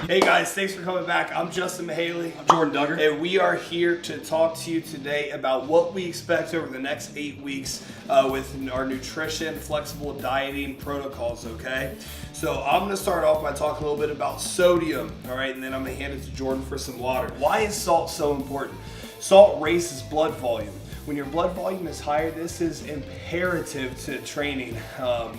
Hey guys, thanks for coming back. I'm Justin Mahaley. I'm Jordan Duggar. And we are here to talk to you today about what we expect over the next 8 weeks with our nutrition, flexible dieting protocols, okay? So I'm gonna start off by talking a little bit about sodium, all right? And then I'm gonna hand it to Jordan for some water. Why is salt so important? Salt raises blood volume. When your blood volume is higher, this is imperative to training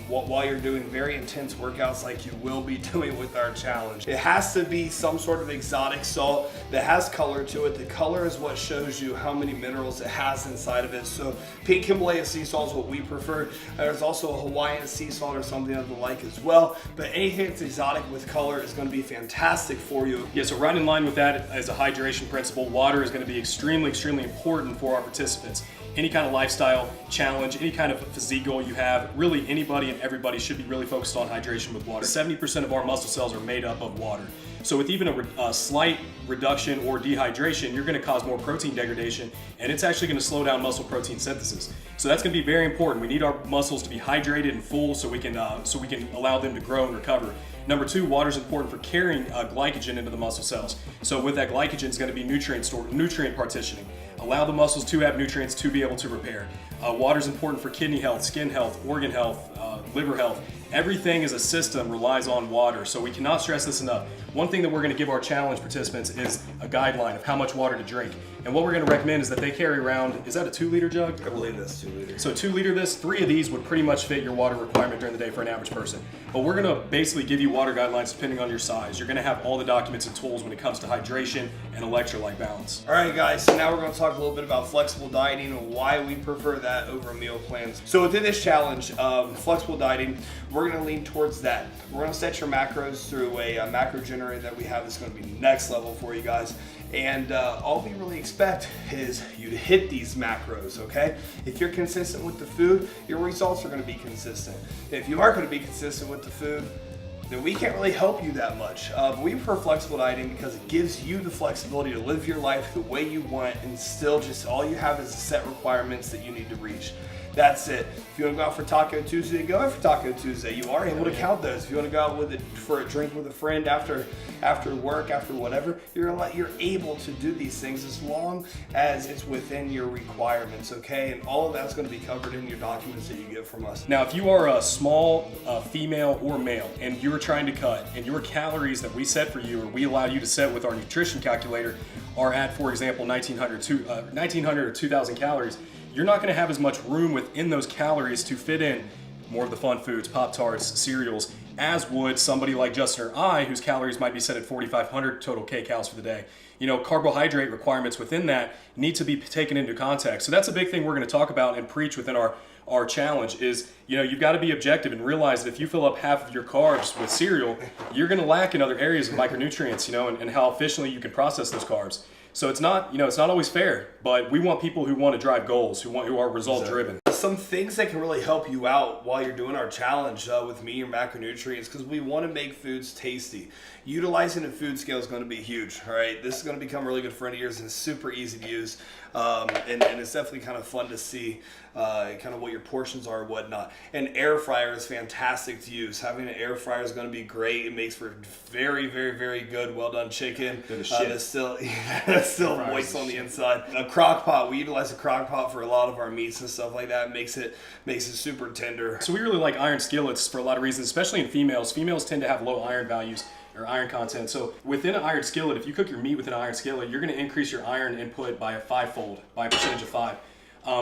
while you're doing very intense workouts like you will be doing with our challenge. It has to be some sort of exotic salt that has color to it. The color is what shows you how many minerals it has inside of it. So pink Himalaya sea salt is what we prefer. There's also a Hawaiian sea salt or something of the like as well. But anything that's exotic with color is going to be fantastic for you. Yeah, so right in line with that as a hydration principle, water is going to be extremely important for our participants. Any kind of lifestyle challenge, any kind of physique goal you have, really anybody and everybody should be really focused on hydration with water. 70% of our muscle cells are made up of water. So with even a slight reduction or dehydration, you're going to cause more protein degradation, and it's actually going to slow down muscle protein synthesis. So that's going to be very important. We need our muscles to be hydrated and full so we can allow them to grow and recover. Number two, water is important for carrying glycogen into the muscle cells. So with that glycogen is going to be nutrient partitioning. Allow the muscles to have nutrients to be able to repair. Water is important for kidney health, skin health, organ health, liver health. Everything as a system relies on water, so we cannot stress this enough. One thing that we're going to give our challenge participants is a guideline of how much water to drink. And what we're going to recommend is that they carry around, is that a 2-liter jug? I believe that's 2 liters. So 2 liter 3 of these would pretty much fit your water requirement during the day for an average person. But we're going to basically give you water guidelines depending on your size. You're going to have all the documents and tools when it comes to hydration and electrolyte balance. All right guys, so now we're going to talk a little bit about flexible dieting and why we prefer that over meal plans. So within this challenge, flexible dieting, we're going to lean towards that. We're going to set your macros through a macro generator that we have that's going to be next level for you guys. And all we really expect is you to hit these macros, okay? If you're consistent with the food, your results are going to be consistent. If you aren't going to be consistent with the food, then we can't really help you that much. But we prefer flexible dieting because it gives you the flexibility to live your life the way you want, and still just all you have is the set requirements that you need to reach. That's it. If you want to go out for Taco Tuesday, go out for Taco Tuesday. You are able to count those. If you want to go out for a drink with a friend after work, after whatever, you're able to do these things as long as it's within your requirements, okay? And all of that's going to be covered in your documents that you get from us. Now, if you are a small female or male and you're trying to cut and your calories that we set for you or we allow you to set with our nutrition calculator are at, for example, 1900 or 2000 calories, you're not going to have as much room within those calories to fit in more of the fun foods, Pop-Tarts, cereals, as would somebody like Justin or I, whose calories might be set at 4,500 total kcals for the day. You know, carbohydrate requirements within that need to be taken into context. So that's a big thing we're going to talk about and preach within our challenge is, you know, you've got to be objective and realize that if you fill up half of your carbs with cereal, you're going to lack in other areas of micronutrients, you know, and how efficiently you can process those carbs. So it's not, you know, it's not always fair, but we want people who want to drive goals, who are result driven. Some things that can really help you out while you're doing our challenge with me or macronutrients, because we want to make foods tasty. Utilizing a food scale is going to be huge, all right? This is going to become a really good friend of yours, and it's super easy to use, and it's definitely kind of fun to see kind of what your portions are and whatnot. An air fryer is fantastic to use. Having an air fryer is going to be great. It makes for very good, well done chicken. That's still moist on the inside. A crock pot, we utilize a crock pot for a lot of our meats and stuff like that. Makes it super tender. So we really like iron skillets for a lot of reasons, especially in females. Females tend to have low iron values or iron content. So within an iron skillet, if you cook your meat with an iron skillet, you're going to increase your iron input by a 5-fold, by a percentage of 5.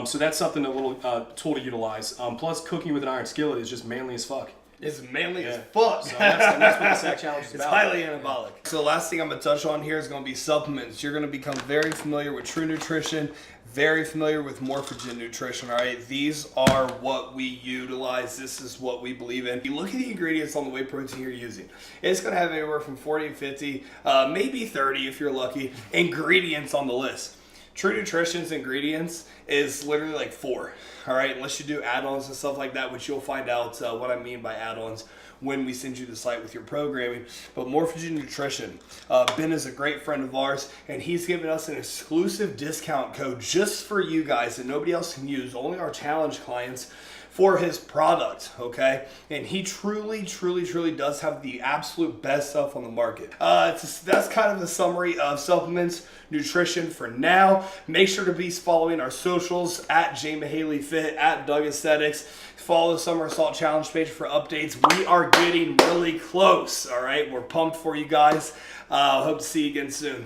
So that's something, a little tool to utilize. Plus, cooking with an iron skillet is just manly as fuck. It's manly as fuck. So that's what the S.A.C challenge is about. It's highly anabolic. So the last thing I'm going to touch on here is going to be supplements. You're going to become very familiar with True Nutrition, very familiar with Morphogen Nutrition, all right? These are what we utilize. This is what we believe in. You look at the ingredients on the whey protein you're using. It's going to have anywhere from 40 to 50, maybe 30 if you're lucky, ingredients on the list. True Nutrition's ingredients is literally like 4, all right? Unless you do add-ons and stuff like that, which you'll find out what I mean by add-ons when we send you the site with your programming. But Morphogen Nutrition, Ben is a great friend of ours, and he's given us an exclusive discount code just for you guys that nobody else can use, only our challenge clients, for his product, okay? And he truly does have the absolute best stuff on the market. That's kind of the summary of supplements, nutrition for now. Make sure to be following our socials at JMahaleyFit, at Doug Aesthetics. Follow the Summer Assault Challenge page for updates. We are getting really close, all right? We're pumped for you guys. Hope to see you again soon.